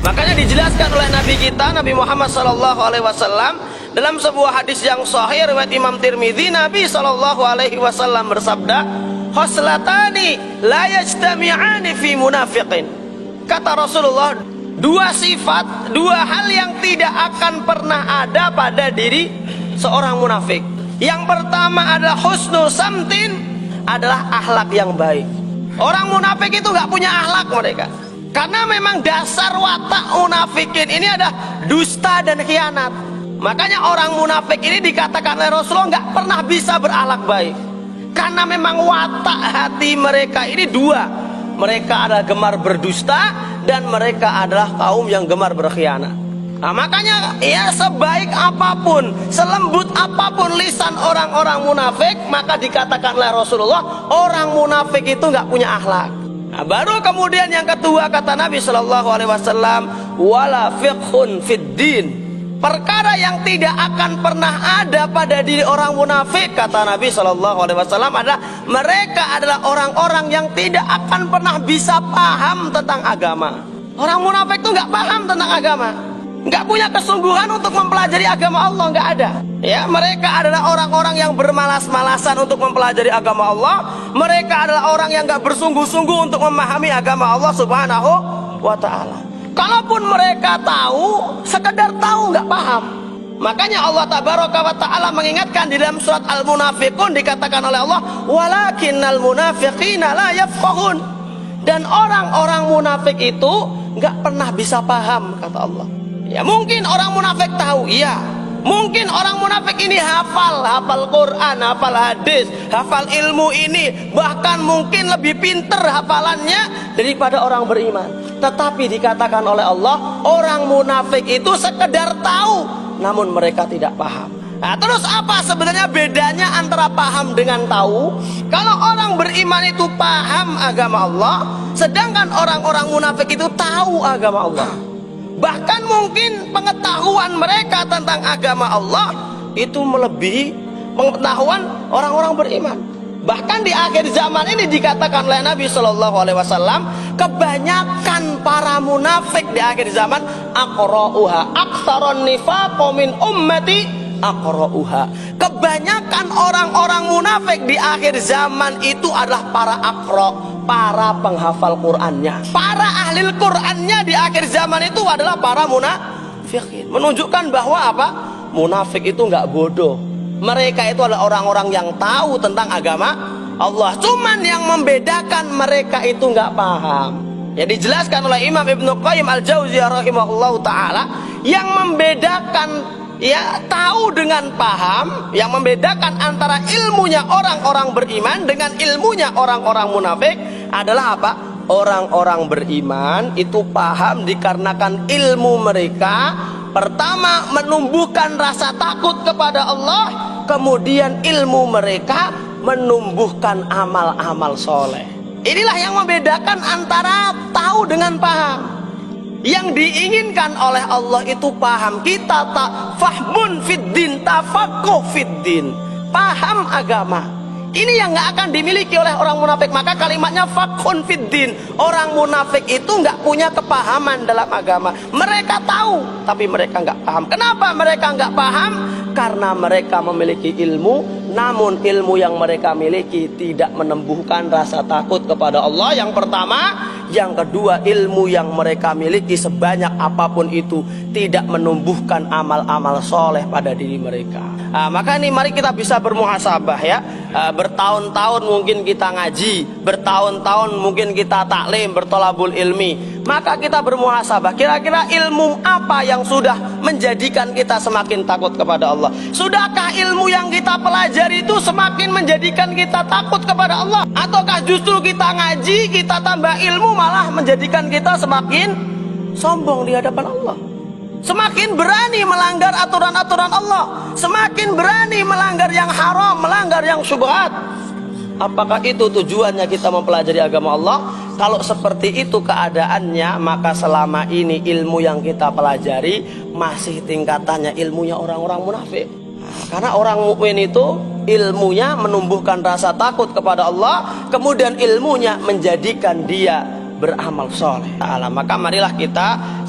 Makanya dijelaskan oleh Nabi kita Nabi Muhammad SAW dalam sebuah hadis yang sahih riwayat Imam Tirmidzi, Nabi SAW bersabda, "Khoslatani la yajtami'ani fi munafiqin." Kata Rasulullah, dua sifat, dua hal yang tidak akan pernah ada pada diri seorang munafik. Yang pertama adalah husnul samtin, adalah akhlak yang baik. Orang munafik itu nggak punya akhlak mereka. Karena memang dasar watak munafikin ini ada dusta dan khianat. Makanya orang munafik ini dikatakan oleh Rasulullah nggak pernah bisa berakhlak baik. Karena memang watak hati mereka ini dua. Mereka adalah gemar berdusta dan mereka adalah kaum yang gemar berkhianat. Nah, makanya ya sebaik apapun, selembut apapun lisan orang-orang munafik, maka dikatakan oleh Rasulullah orang munafik itu nggak punya akhlak. Nah, baru kemudian yang kedua kata Nabi SAW, wala fiqhun fid din. Perkara yang tidak akan pernah ada pada diri orang munafik, kata Nabi SAW, adalah mereka adalah orang-orang yang tidak akan pernah bisa paham tentang agama. Orang munafik itu nggak paham tentang agama, nggak punya kesungguhan untuk mempelajari agama Allah, nggak ada. Ya, mereka adalah orang-orang yang bermalas-malasan untuk mempelajari agama Allah. Mereka adalah orang yang nggak bersungguh-sungguh untuk memahami agama Allah Subhanahu wa Ta'ala. Kalaupun mereka tahu, sekedar tahu nggak paham. Makanya Allah Tabaraka wa Ta'ala mengingatkan di dalam surat Al-Munafiqun, dikatakan oleh Allah, walakinnal munafiqina la yafqahun. Dan orang-orang munafik itu nggak pernah bisa paham, kata Allah. Ya mungkin orang munafik tahu, iya. Mungkin orang munafik ini hafal Quran, hafal hadis, hafal ilmu ini, bahkan mungkin lebih pinter hafalannya daripada orang beriman. Tetapi dikatakan oleh Allah, orang munafik itu sekedar tahu, namun mereka tidak paham. Nah, terus apa sebenarnya bedanya antara paham dengan tahu? Kalau orang beriman itu paham agama Allah, sedangkan orang-orang munafik itu tahu agama Allah. Bahkan mungkin pengetahuan mereka tentang agama Allah itu melebihi pengetahuan orang-orang beriman. Bahkan di akhir zaman ini dikatakan oleh Nabi SAW, kebanyakan para munafik di akhir zaman aqra'uha aktsaron nifaqo min ummati aqra'uha. Kebanyakan orang-orang munafik di akhir zaman itu adalah para aqra', para penghafal Qur'annya. Para ahli Qur'annya di akhir zaman itu adalah para munafikin. Menunjukkan bahwa apa? Munafik itu nggak bodoh. Mereka itu adalah orang-orang yang tahu tentang agama Allah. Cuman yang membedakan mereka itu nggak paham. Ya dijelaskan oleh Imam Ibnu Qayyim Al-Jauziyah rahimahullahu ta'ala, yang membedakan ya tahu dengan paham, yang membedakan antara ilmunya orang-orang beriman dengan ilmunya orang-orang munafik adalah apa? Orang-orang beriman itu paham dikarenakan ilmu mereka pertama menumbuhkan rasa takut kepada Allah, kemudian ilmu mereka menumbuhkan amal-amal soleh. Inilah yang membedakan antara tahu dengan paham. Yang diinginkan oleh Allah itu paham. Kita tak fahmun fiddin, tafaqquh fiddin, paham agama. Ini yang nggak akan dimiliki oleh orang munafik. Maka kalimatnya faqhun fiddin. Orang munafik itu nggak punya kepahaman dalam agama. Mereka tahu, tapi mereka nggak paham. Kenapa mereka nggak paham? Karena mereka memiliki ilmu, namun ilmu yang mereka miliki tidak menumbuhkan rasa takut kepada Allah. Yang pertama. Yang kedua, ilmu yang mereka miliki sebanyak apapun itu tidak menumbuhkan amal-amal soleh pada diri mereka. Maka ini mari kita bisa bermuhasabah ya. Bertahun-tahun mungkin kita ngaji, bertahun-tahun mungkin kita taklim, bertolabul ilmi. Maka kita bermuhasabah, kira-kira ilmu apa yang sudah menjadikan kita semakin takut kepada Allah? Sudahkah ilmu yang kita pelajari itu semakin menjadikan kita takut kepada Allah? Ataukah justru kita ngaji, kita tambah ilmu malah menjadikan kita semakin sombong di hadapan Allah? Semakin berani melanggar aturan-aturan Allah, semakin berani melanggar yang haram, melanggar yang syubhat. Apakah itu tujuannya kita mempelajari agama Allah? Kalau seperti itu keadaannya, maka selama ini ilmu yang kita pelajari masih tingkatannya ilmunya orang-orang munafik. Karena orang mukmin itu ilmunya menumbuhkan rasa takut kepada Allah, kemudian ilmunya menjadikan dia beramal soleh. Maka marilah kita